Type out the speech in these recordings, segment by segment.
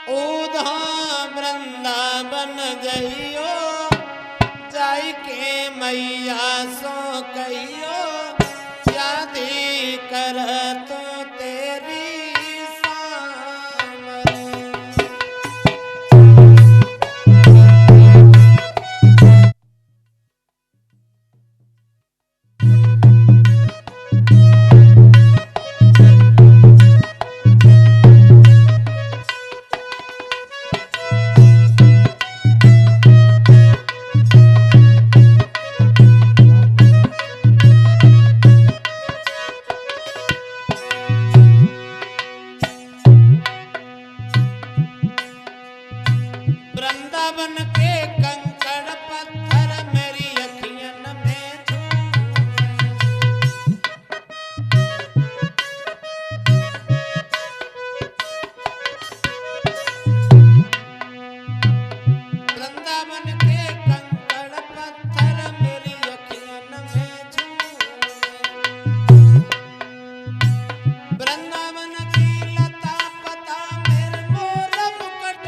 उधा वृंदावन जइयो जाई के मैया सो कहियो शादी कर तो तेरी सामने। वृंदावन के कंकड़ पत्थर मेरी अखियन में वृंदावन के कंकड़ पत्थर मेरी अखियन में वृंदावन की लता पता मेरे मोर मुकुट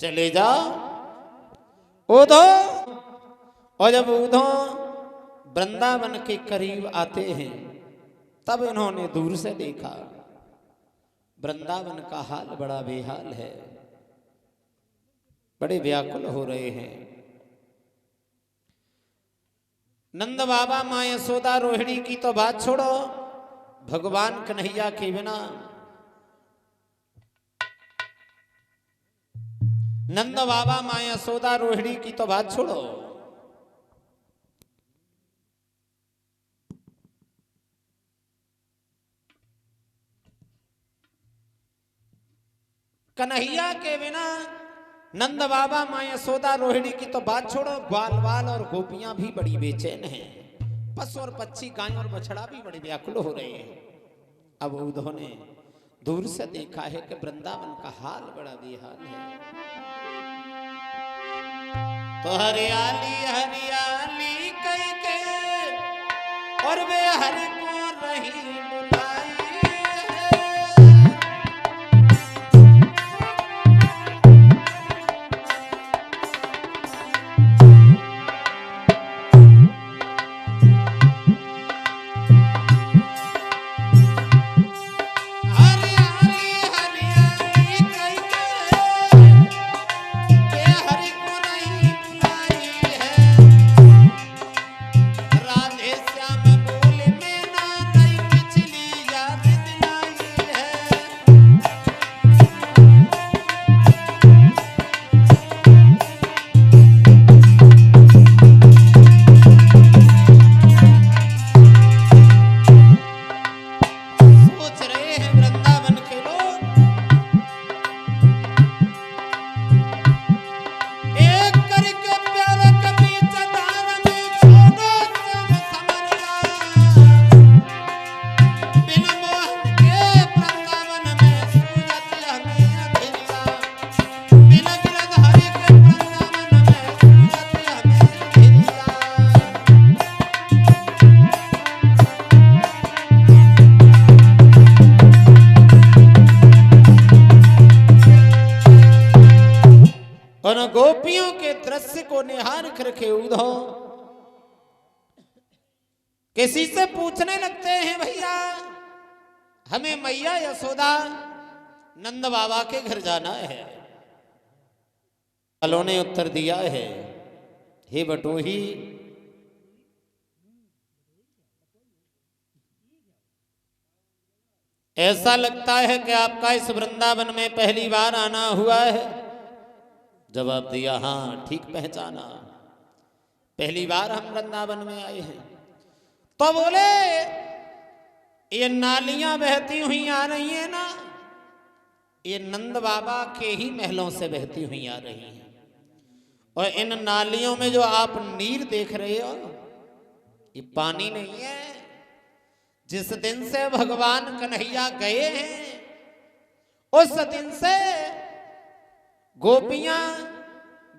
चले जाओ उधो। और जब उधो वृंदावन के करीब आते हैं तब इन्होंने दूर से देखा वृंदावन का हाल बड़ा बेहाल है, बड़े व्याकुल हो रहे हैं। नंद बाबा माँ यशोदा रोहिणी की तो बात छोड़ो, भगवान कन्हैया के बिना नंद बाबा माँ यशोदा रोहिणी की तो बात छोड़ो, कन्हैया के बिना नंद बाबा माँ यशोदा रोहिणी की तो बात छोड़ो, ग्वाल बाल और गोपियां भी बड़ी बेचैन हैं, पशु और पक्षी गाय और बछड़ा भी बड़े व्याकुल हो रहे हैं। अब उन्होंने दूर से देखा है कि वृंदावन का हाल बड़ा बेहाल है। तो हरियाली हरियाली कई के और वे हरि को रही बुलाई राधे श्याम बोले में ना रही पिछली गोपियों के दृश्य को निहार करके उद्धव किसी से पूछने लगते हैं, भैया हमें मैया यशोदा नंद बाबा के घर जाना है। वालों ने उत्तर दिया है, हे बटोही, ऐसा लगता है कि आपका इस वृंदावन में पहली बार आना हुआ है। जवाब दिया, हाँ ठीक पहचाना, पहली बार हम वृंदावन में आए हैं। तो बोले, ये नालियां बहती हुई आ रही है ना, ये नंद बाबा के ही महलों से बहती हुई आ रही हैं। और इन नालियों में जो आप नीर देख रहे हो, ये पानी नहीं है। जिस दिन से भगवान कन्हैया गए हैं, उस दिन से गोपियां,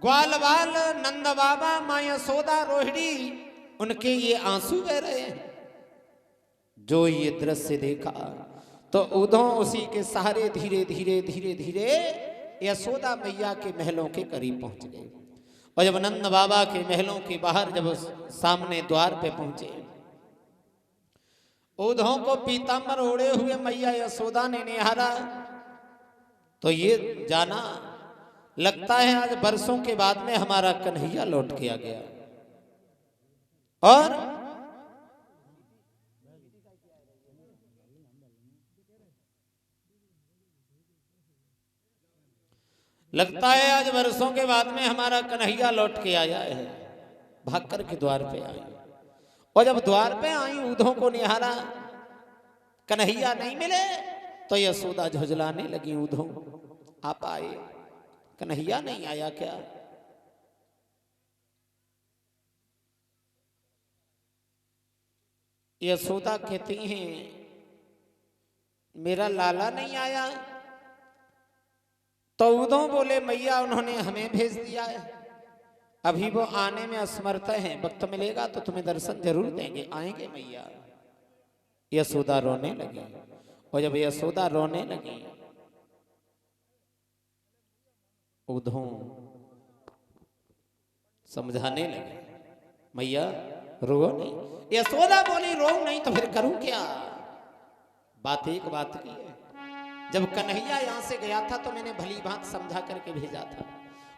ग्वालवाल, नंद बाबा, मां यशोदा, रोहिणी, उनके ये आंसू बह रहे हैं। जो ये दृश्य देखा तो उद्धव उसी के सहारे धीरे धीरे धीरे धीरे यशोदा मैया के महलों के करीब पहुंच गए। और जब नंद बाबा के महलों के बाहर जब सामने द्वार पे पहुंचे, उद्धव को पीतांबर ओढ़े हुए मैया यशोदा ने निहारा तो ये जाना, लगता है आज बरसों के बाद में हमारा कन्हैया लौट के आ गया। और लगता है आज वर्षों के बाद में हमारा कन्हैया लौट के आया है। भागकर के द्वार पे आई, और जब द्वार पे आई उद्धव को निहारा, कन्हैया नहीं मिले तो यशोदा झुझलाने लगी, उद्धव आप आए, कन्हैया नहीं आया क्या? यशोदा कहती हैं, मेरा लाला नहीं आया? तो उद्धव बोले, मैया उन्होंने हमें भेज दिया है, अभी वो आने में असमर्थ हैं, वक्त मिलेगा तो तुम्हें दर्शन जरूर देंगे, आएंगे मैया। यशोदा रोने लगी, और जब यशोदा रोने लगी, उद्धव समझाने लगे, मैया रो नहीं। यशोदा बोली, रो नहीं तो फिर करूं क्या? बात एक बात की है, जब कन्हैया यहां से गया था तो मैंने भली भांति समझा करके भेजा था,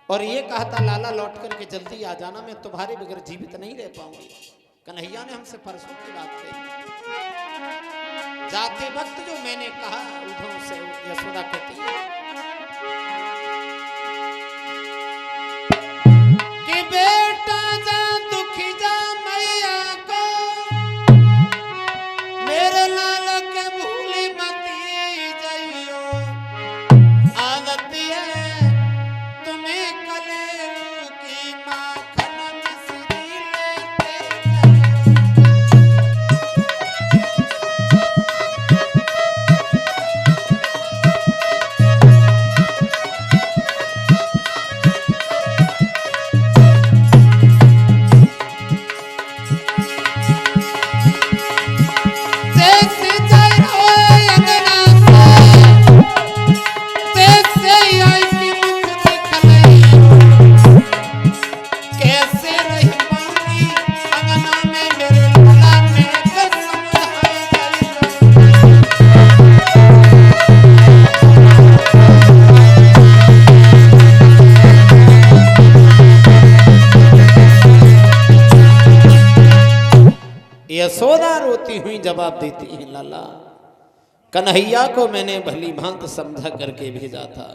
और ये कहा था लाला लौट करके जल्दी आ जाना, मैं तुम्हारे बगैर जीवित नहीं रह पाऊंगी। कन्हैया ने हमसे परसों की बात कही, जाते वक्त जो मैंने कहा उद्धव से, यशोदा कहती है कि बेटा जा दुखी जा मैया को, मेरे लाल के भूली मती जाइयो, आदत है तुम्हें कलेरू की माखन मिश्री यशोदा रोती हुई जवाब देती है, लाला कन्हैया को मैंने भली भांति समझा करके भेजा था,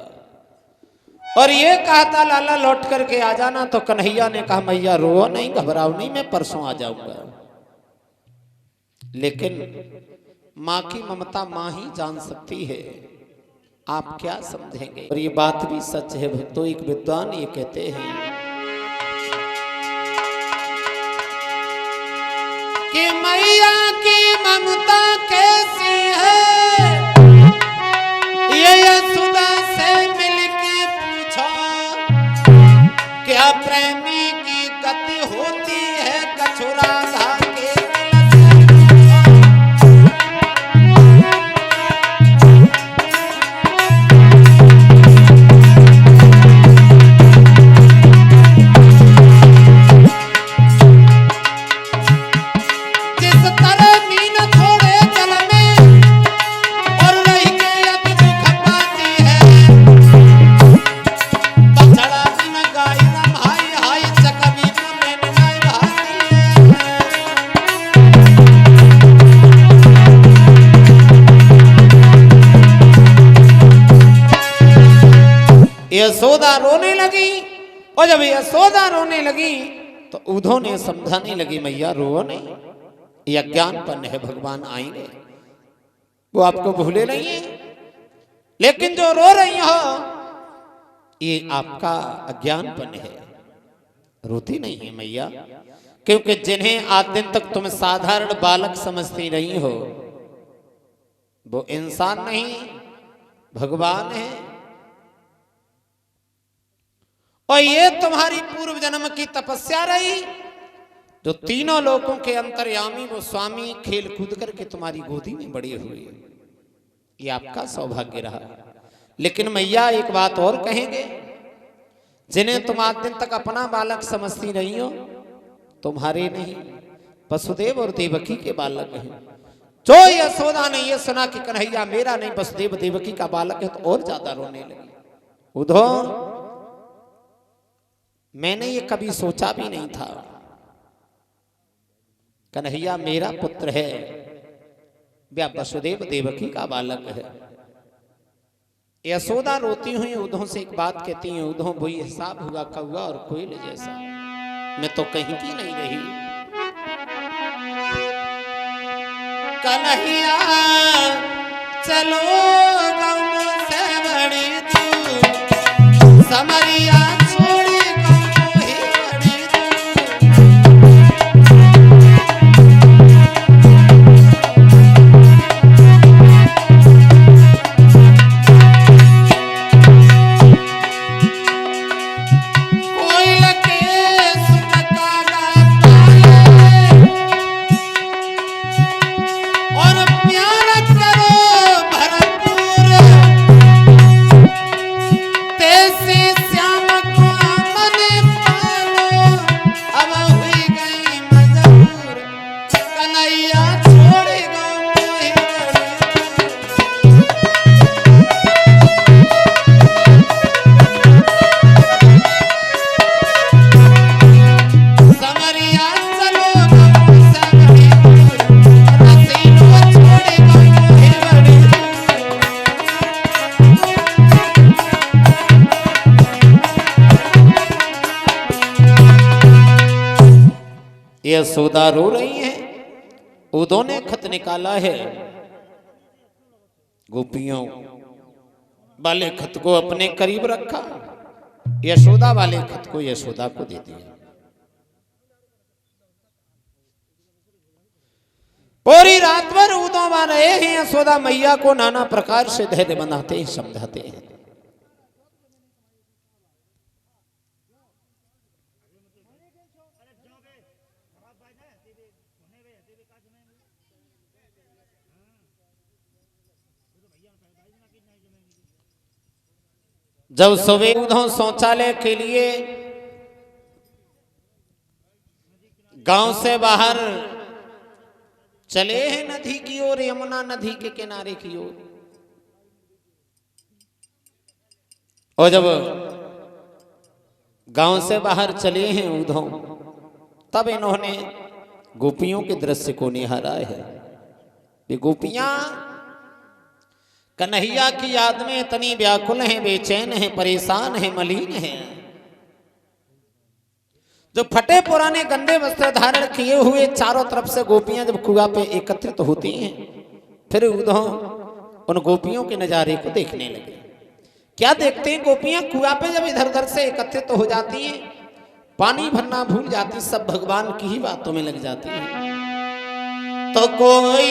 और ये कहा था लाला लौट करके आ जाना, तो कन्हैया ने कहा मैया रो नहीं, घबराओ नहीं, मैं परसों आ जाऊंगा। लेकिन माँ की ममता माँ ही जान सकती है, आप क्या समझेंगे? और ये बात भी सच है भक्तों, एक विद्वान ये कहते हैं कि मैया की ममता कैसी है, ये यशोदा से मिलके पूछो, क्या प्रेमी की गति होती है कछुरा धागे। यशोदा रोने लगी। और जब यशोदा रोने लगी तो उधो ने समझाने लगी, मैया रो नहीं, ये अज्ञानपन है, भगवान आएंगे, वो आपको भूले नहीं है, लेकिन जो रो रही हो ये आपका अज्ञानपन है, रोती नहीं है मैया, क्योंकि जिन्हें आज दिन तक तुम साधारण बालक समझती रही हो वो इंसान नहीं भगवान है। और ये तुम्हारी पूर्व जन्म की तपस्या रही, जो तीनों लोगों के अंतर्यामी वो स्वामी खेल कूद करके तुम्हारी गोदी में बड़ी हुई, ये आपका सौभाग्य रहा। लेकिन मैया एक बात और कहेंगे, जिन्हें तुम आज दिन तक अपना बालक समझती रही हो तुम्हारे नहीं, वसुदेव और देवकी के बालक हैं। जो यशोदा ने ये सुना कि कन्हैया मेरा नहीं वसुदेव देवकी का बालक है तो और ज्यादा रोने लगी। उधो मैंने ये कभी सोचा भी नहीं था, कन्हैया मेरा पुत्र है, वह वसुदेव देवकी का बालक है। यशोदा रोती हुई उधों से एक बात कहती है, उधों वही हिसाब हुआ कौआ और कोयल जैसा, मैं तो कहीं की नहीं रही। कन्हैया चलो गौ से बड़ी तू, समरिया छोड़ी गौ ही बड़ी कोयल के सुन का और प्यार करो भरपूर, तेसे श्याम को मन पालो, अब हुई गई मजबूर, कन्हैया छोड़ गो मोहि समरिया चलो गौ से बड़ी दूर, रसीलो छोड़ गो मोहि बड़ी यशोदा रो रही है। उदो ने खत निकाला है, गोपियों वाले खत को अपने करीब रखा, यशोदा वाले खत को यशोदा को दे दिया। पूरी रात भर उदो वहां रहे हैं, यशोदा मैया को नाना प्रकार से धैर्य बनाते हैं, समझाते हैं। जब सुबह उधो शौचालय के लिए गांव से बाहर चले हैं नदी की ओर, यमुना नदी के किनारे की ओर, और जब गांव से बाहर चले हैं उधो, तब इन्होंने गोपियों के दृश्य को निहारा है। ये गोपियां कन्हैया की याद में इतनी व्याकुल हैं, बेचैन हैं, परेशान हैं, मलिन हैं, जो फटे पुराने गंदे वस्त्र धारण किए हुए चारों तरफ से गोपियां जब कुआं पे एकत्रित होती हैं, फिर उधो उन गोपियों के नजारे को देखने लगे। क्या देखते हैं गोपियां? कुआं पे जब इधर उधर से एकत्रित हो जाती हैं, पानी भरना भूल जाती, सब भगवान की ही बातों में लग जाती है। तो कोई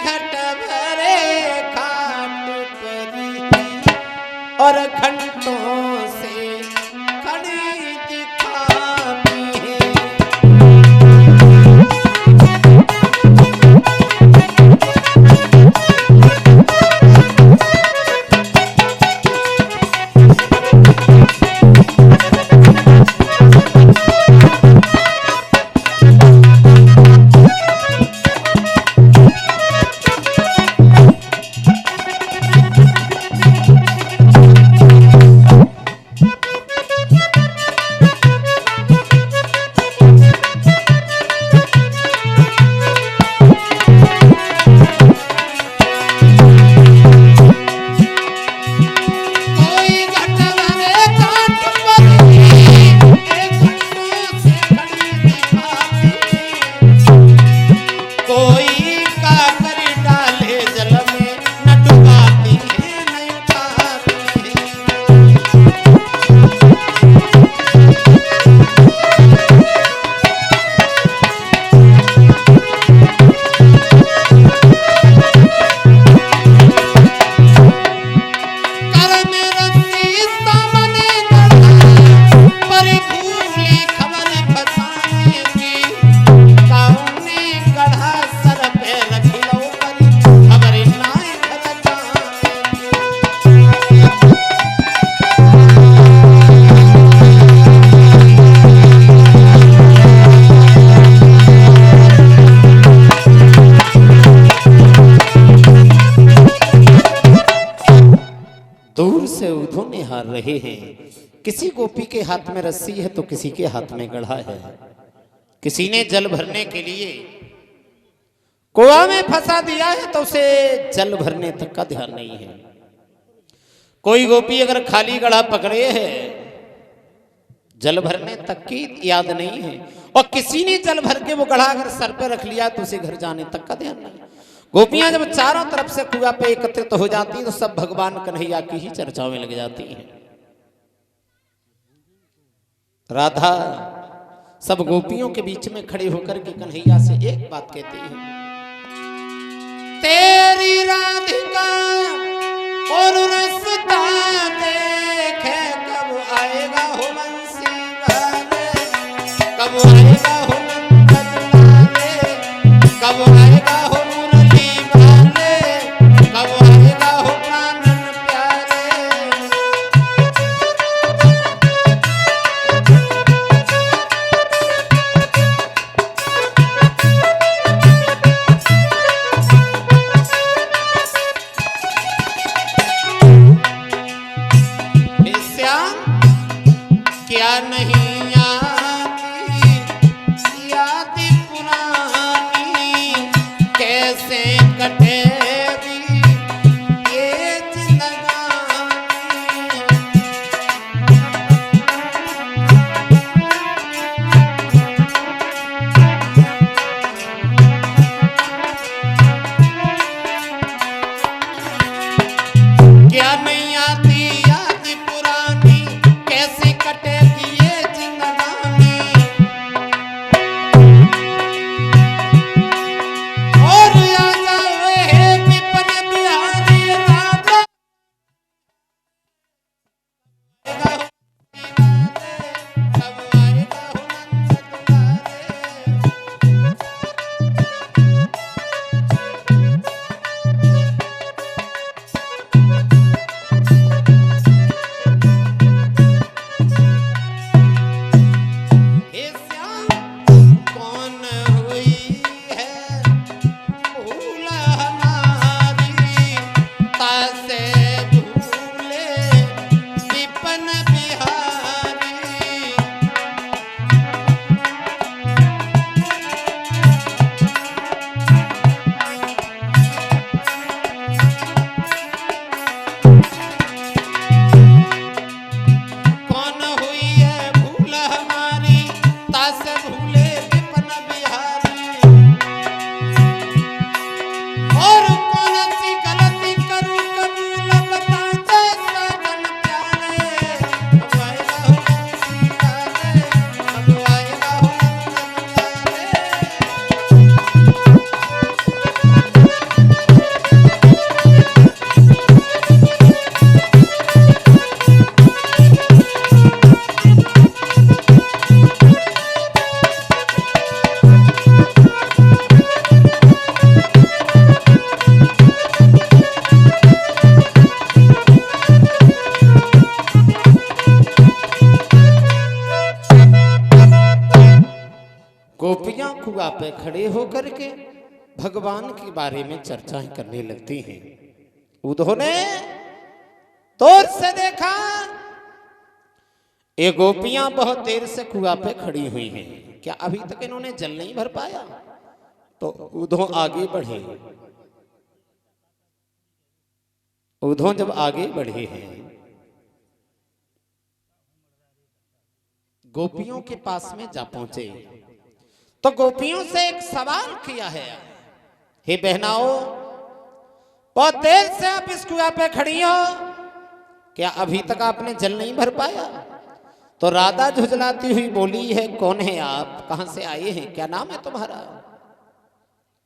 घट भरे और घंटों से खड़ी दिखाती है। रहे हैं। किसी गोपी के हाथ में रस्सी है तो किसी के हाथ में गढ़ा है। किसी ने जल भरने के लिए कुआं में फंसा दिया है तो उसे जल भरने तक का ध्यान नहीं है। कोई गोपी अगर खाली गढ़ा पकड़े है, जल भरने तक की याद नहीं है। और किसी ने जल भर के वो गढ़ा अगर सर पे रख लिया तो उसे घर जाने तक का ध्यान नहीं। गोपियां जब चारों तरफ से कुआं पे एकत्रित हो जाती तो सब भगवान कन्हैया की ही चर्चा में लग जाती हैं। राधा सब गोपियों के बीच में खड़े होकर के कन्हैया से एक बात कहती है, तेरी राधिका और रास्ता देखे कब आएगा हो बंसी वाले, कब आएगा हो नंद लाले, कब आएगा हो मुरली वाले, कब आएगा हो प्राणन प्यारे। क्या नहीं आती याद पुरानी, कैसे कटेगी ये जिंदगानी। क्या नहीं आती याद पुरानी, कैसे कटेगी ये जिंदगानी। और आ जाए विपिन बिहारी राधा, कब आएगा हो नंद दुलारे। हे श्याम कौन हुई है भूल हमारी, तासे भूले विपिन बिहारी। कौन हुई है भूल हमारी, तासे भूले विपिन बिहारी। और कौन सी गलती करूं कबूल बता दे सजन प्यारे, कब आएगा हो बंसी वाले, कब आएगा हो नंद लाले। गोपियां कुआं पे खड़े होकर के भगवान के बारे में चर्चाएं करने लगती हैं। उन्होंने दूर से देखा ये गोपियां बहुत देर से कुआं पे खड़ी हुई हैं, क्या अभी तक इन्होंने जल नहीं भर पाया? तो उधो आगे बढ़े। उधो जब आगे बढ़े हैं, गोपियों के पास में जा पहुंचे तो गोपियों से एक सवाल किया है, हे बहनाओं बहुत देर से आप इस कुआं पे खड़ी हो, क्या अभी तक आपने जल नहीं भर पाया? तो राधा झुझलाती हुई बोली है, कौन है आप, कहां से आए हैं, क्या नाम है तुम्हारा?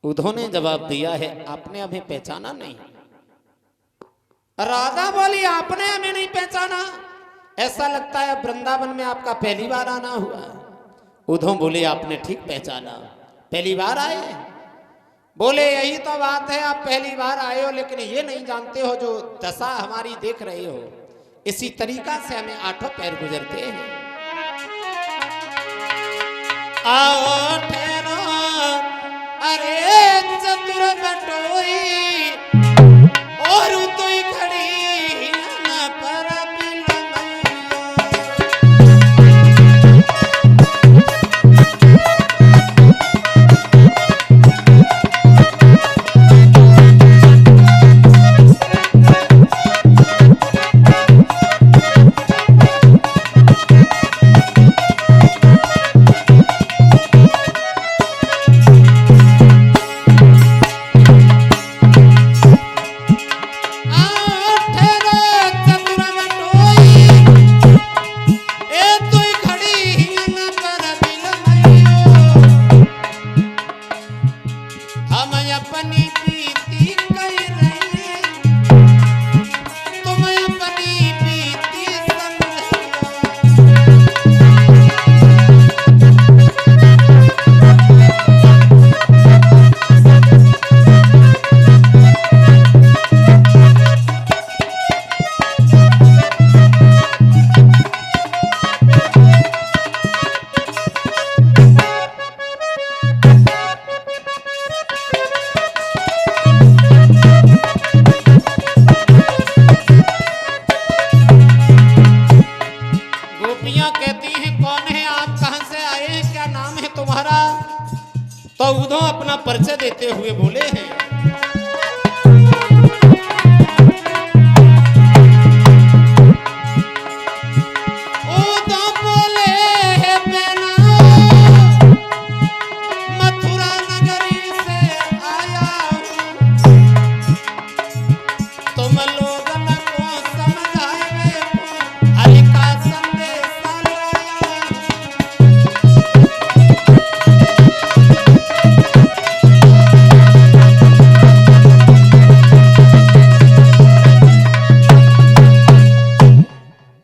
उद्धव ने जवाब दिया है, आपने हमें पहचाना नहीं। राधा बोली, आपने हमें नहीं पहचाना? ऐसा लगता है वृंदावन में आपका पहली बार आना हुआ। उद्धव बोले, आपने ठीक पहचाना, पहली बार आए? बोले, यही तो बात है, आप पहली बार आए हो, लेकिन ये नहीं जानते हो जो दशा हमारी देख रहे हो, इसी तरीका से हमें आठों पैर गुजरते हैं। आओ ठहरो अरे चतुर बटोई, और तो खड़ी न पर बिलमई। तुम्हारा। तो उधो अपना परिचय देते हुए बोले हैं,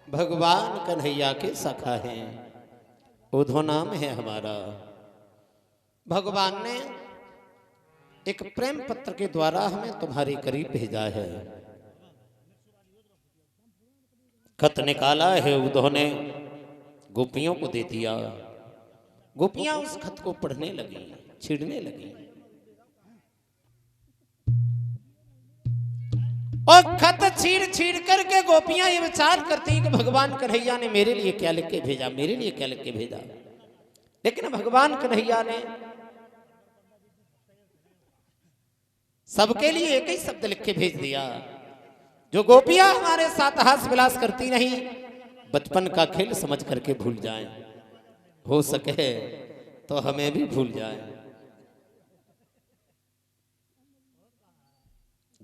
भगवान कन्हैया के सखा हैं, उधो नाम है हमारा। भगवान ने एक प्रेम पत्र के द्वारा हमें तुम्हारे करीब भेजा है। खत निकाला है उधो ने, गोपियों को दे दिया। गोपियां उस खत को पढ़ने लगी, छेड़ने लगी। और खत छीड़ छीड़ करके गोपियां ये विचार करती हैं कि भगवान कन्हैया ने मेरे लिए क्या लिख के भेजा, मेरे लिए क्या लिख के भेजा। लेकिन भगवान कन्हैया ने सबके लिए एक ही शब्द लिख के भेज दिया। जो गोपियां हमारे साथ हास विलास करती नहीं, बचपन का खेल समझ करके भूल जाएं, हो सके तो हमें भी भूल जाएं।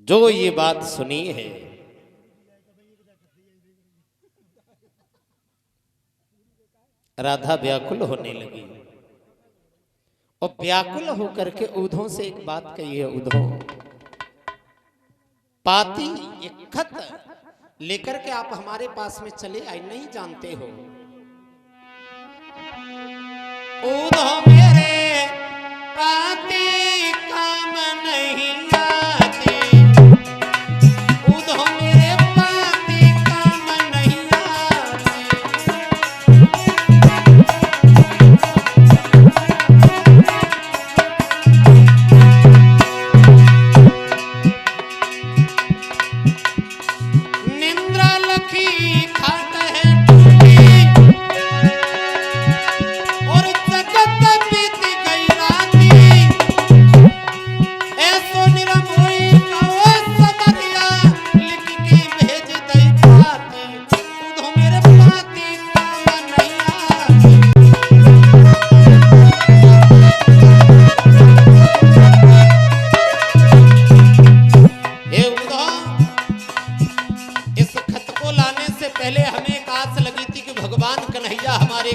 जो ये बात सुनी है, राधा व्याकुल होने लगी और व्याकुल होकर के उधों से एक बात कही है, उधो पाती एक खत लेकर के आप हमारे पास में चले आए, नहीं जानते हो उधो मेरे पाती काम नहीं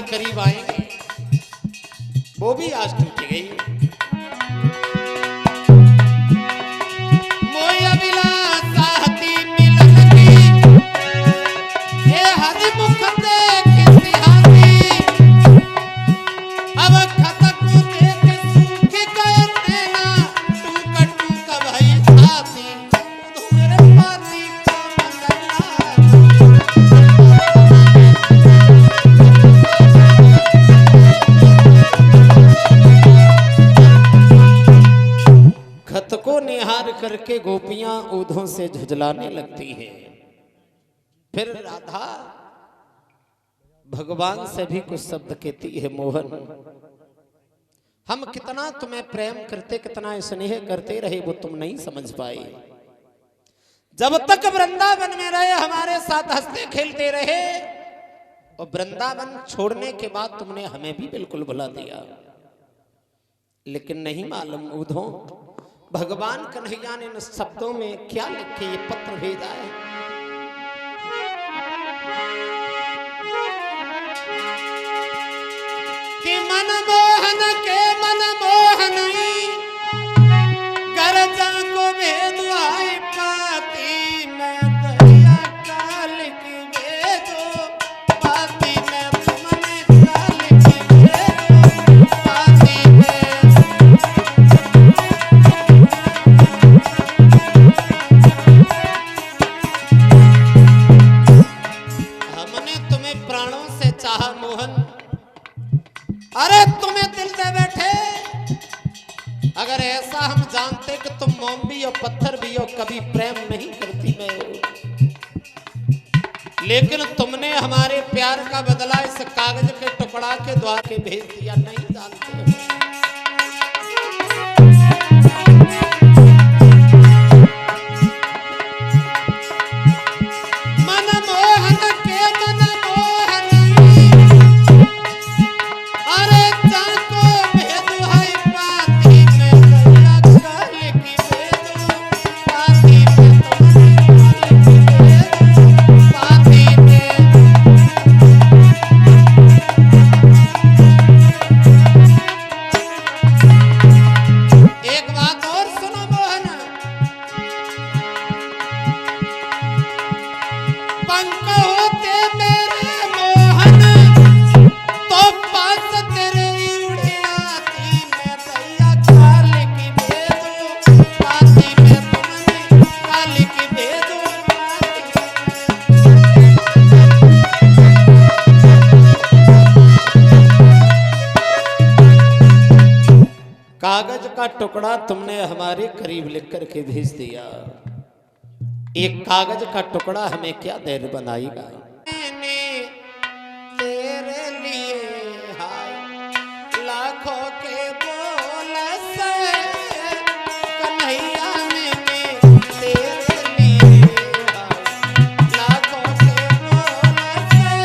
करीब आएंगे, वो भी आज टूट गई। मोया विलासाती मिलन की, ये हरि मुख देख सिहाती, अब खत को देख सूखे गए नैना, टूका टूका भाई साथी, तू मेरे पाती को निहार करके गोपियां ऊधों से झुझलाने लगती हैं। फिर राधा भगवान से भी कुछ शब्द कहती है, मोहन हम कितना तुम्हें प्रेम करते, कितना स्नेह करते रहे, वो तुम नहीं समझ पाए। जब तक वृंदावन में रहे हमारे साथ हंसते खेलते रहे, और वृंदावन छोड़ने के बाद तुमने हमें भी बिल्कुल भुला दिया। लेकिन नहीं मालूम ऊधों भगवान कन्हैया ने इन शब्दों में क्या लिख के ये पत्र भेजा है। कि मन मोहन के मन मोहन गरजा को भेद आए पाती में दरिया काल की भेदो पाती में तुमने काल की भेदो पाती में। अरे तुम्हें दिल दे बैठे, अगर ऐसा हम जानते कि तुम मोम भी हो पत्थर भी हो, कभी प्रेम नहीं करती मैं। लेकिन तुमने हमारे प्यार का बदला इस कागज के टुकड़ा के द्वार के भेज दिया, नहीं जानते हो। कागज का टुकड़ा तुमने हमारे करीब लिख करके भेज दिया। एक कागज का टुकड़ा हमें क्या देर बनाएगा। मैंने तेरे लिए लाखों के बोल से कन्हैया, मैंने तेरे लिए लाखों के बोल से।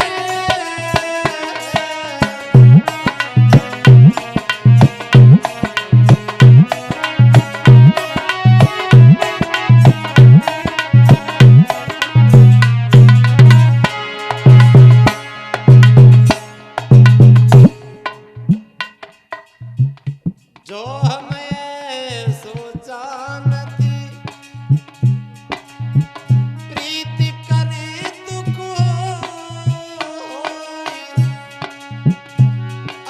जो हमें सोचा न थी प्रीति करे तुको,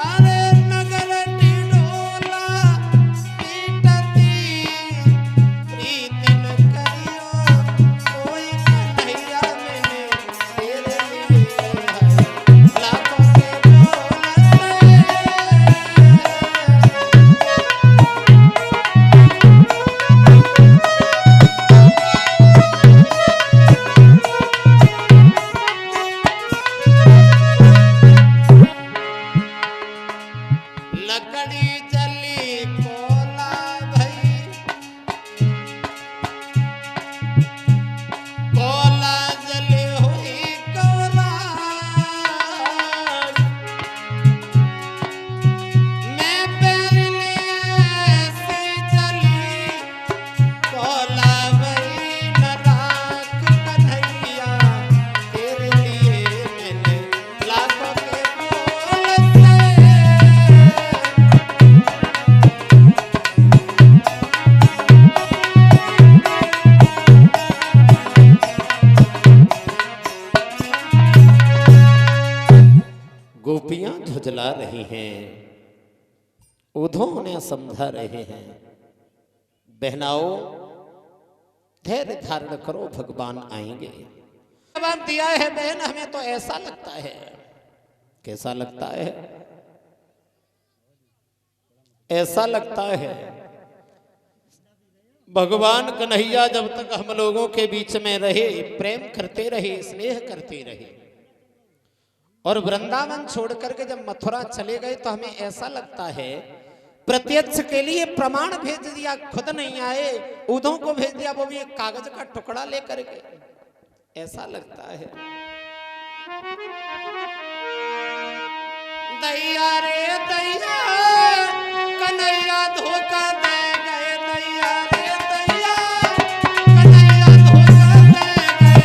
अरे नगर टिडोला पीटती प्रीति न करियो कोई कन्हैया, मैंने तेरे लिए लाखों के बोल से। लकड़ी जली कोला भई, कोला जली हुई कोला, मैं पहले से जली कोला भई न राख कन्हैया, तेरे लिए मैंने लाखों के बोल से। गोपियां झुझला रही हैं, उधो उन्हें समझा रहे हैं। बहनाओं धैर्य धारण करो, भगवान आएंगे। भगवान दिया है बहन, हमें तो ऐसा लगता है। कैसा लगता है? ऐसा लगता है भगवान कन्हैया जब तक हम लोगों के बीच में रहे, प्रेम करते रहे, स्नेह करते रहे, और वृंदावन छोड़ करके जब मथुरा चले गए तो हमें ऐसा लगता है प्रत्यक्ष के लिए प्रमाण भेज दिया, खुद नहीं आए, उधों को भेज दिया, वो भी एक कागज का टुकड़ा लेकर के। ऐसा लगता है। दैया रे दैया कन्हैया धोखा दे गए, दैया रे दैया कन्हैया धोखा दे गए।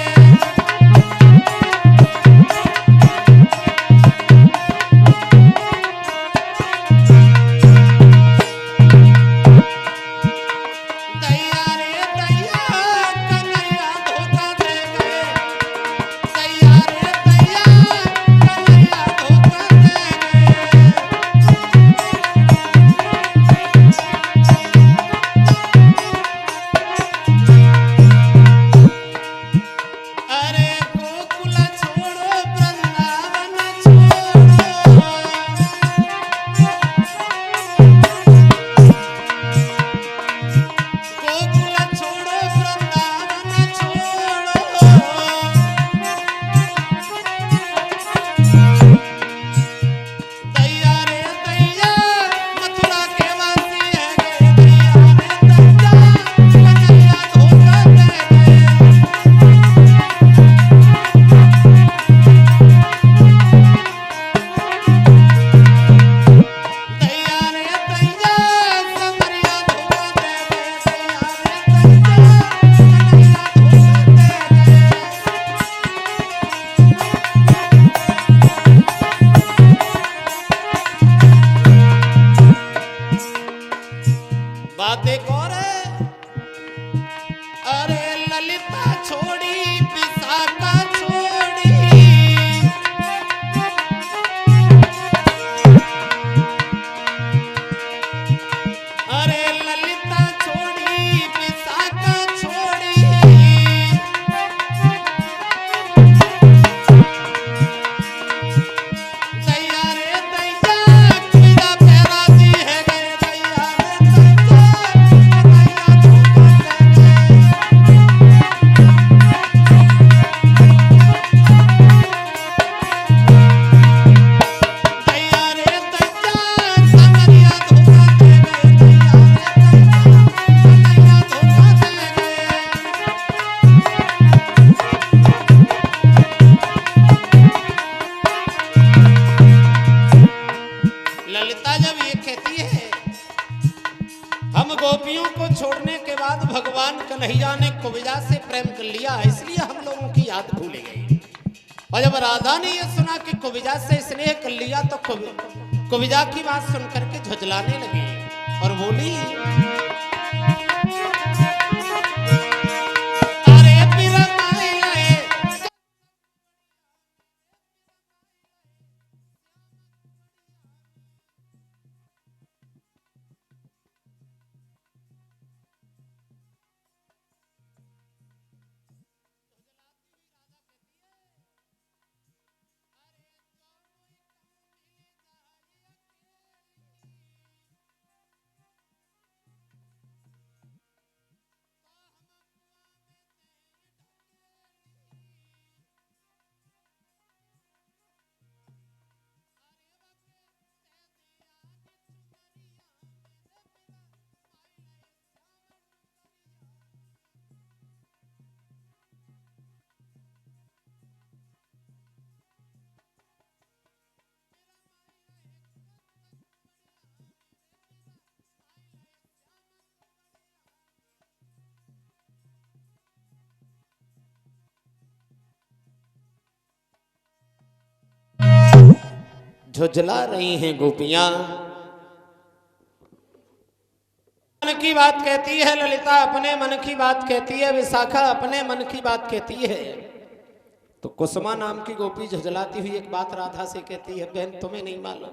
कहती है हम गोपियों को छोड़ने के बाद भगवान कन्हैया ने कुब्जा से प्रेम कर लिया, इसलिए हम लोगों की याद भूल गई। और जब राधा ने यह सुना कि कुब्जा से स्नेह कर लिया तो कुब्जा की बात सुनकर के झुंझलाने लगी और बोली झुंझला रही हैं गोपियां। मन की बात कहती है ललिता, अपने मन की बात कहती है विशाखा, अपने मन की बात कहती है। तो कुसुमा नाम की गोपी झुंझलाती हुई एक बात राधा से कहती है, बहन तुम्हें नहीं मालूम,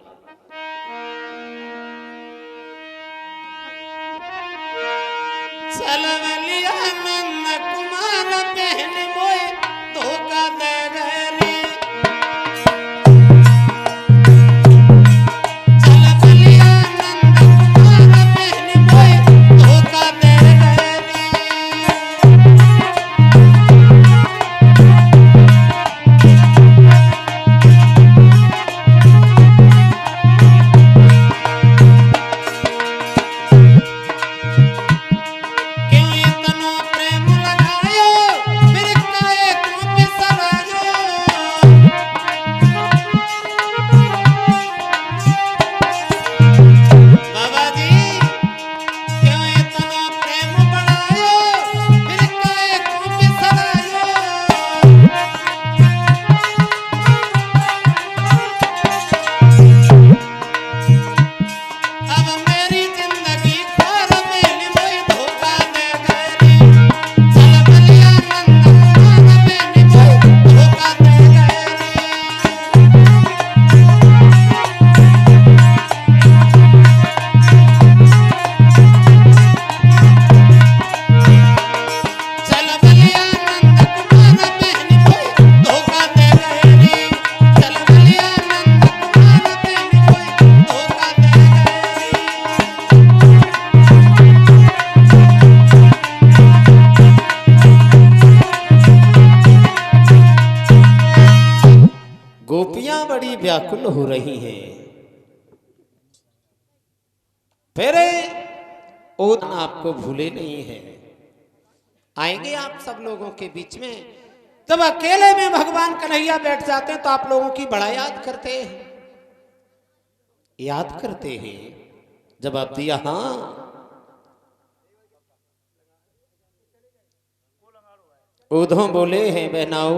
चल लिया नंद कुमार बहन मोए धोखा दे गए रे। व्याकुल हो रही हैं। फिर वो आपको भूले नहीं है, आएंगे आप सब लोगों के बीच में। जब अकेले में भगवान कन्हैया बैठ जाते हैं तो आप लोगों की बड़ा याद करते हैं, याद करते हैं। जवाब दिया हाँ। उधो बोले हैं बहनाओ,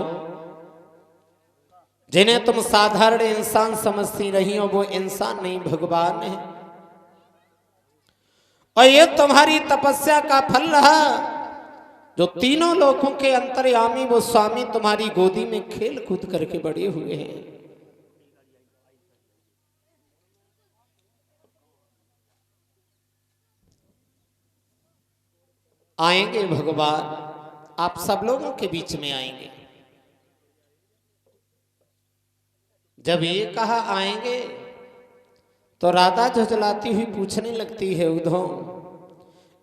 जिन्हें तुम साधारण इंसान समझती रही हो वो इंसान नहीं भगवान है। और ये तुम्हारी तपस्या का फल रहा, जो तीनों लोकों के अंतर्यामी वो स्वामी तुम्हारी गोदी में खेल कूद करके बड़े हुए हैं। आएंगे भगवान, आप सब लोगों के बीच में आएंगे। जब ये कहा आएंगे तो राधा झुंझलाती हुई पूछने लगती है, उद्धव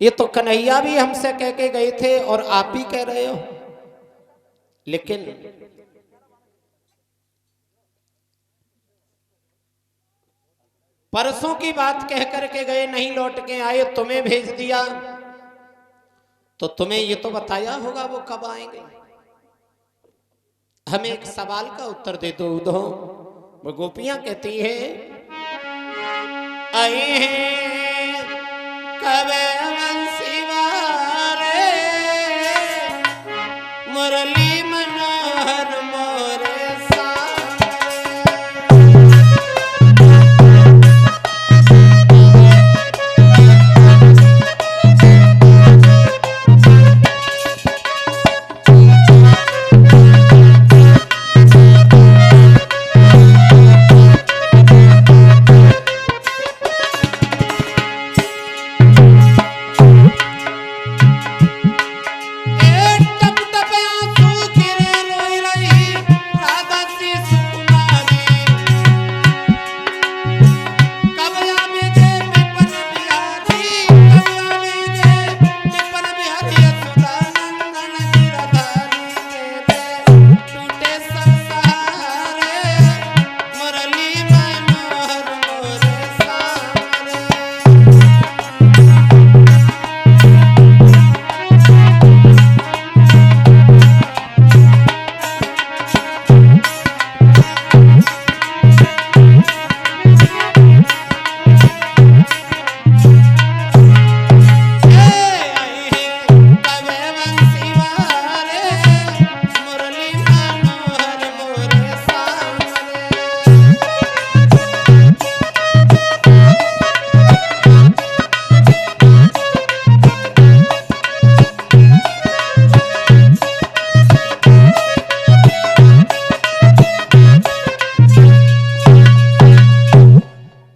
ये तो कन्हैया भी हमसे कह के गए थे और आप भी कह रहे हो, लेकिन परसों की बात कह करके गए, नहीं लौट के आए, तुम्हें भेज दिया, तो तुम्हें ये तो बताया होगा वो कब आएंगे। हमें एक सवाल का उत्तर दे दो उद्धव। वो गोपियां कहती है आई हैं कबे बंसी वाले मुरली मनोहर मोरे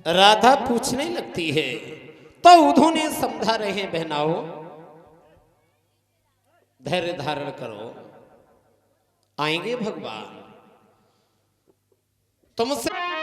राधा पूछने लगती है तो उन्होंने समझा रहे बहनाओ धैर्य धारण करो आएंगे भगवान तुमसे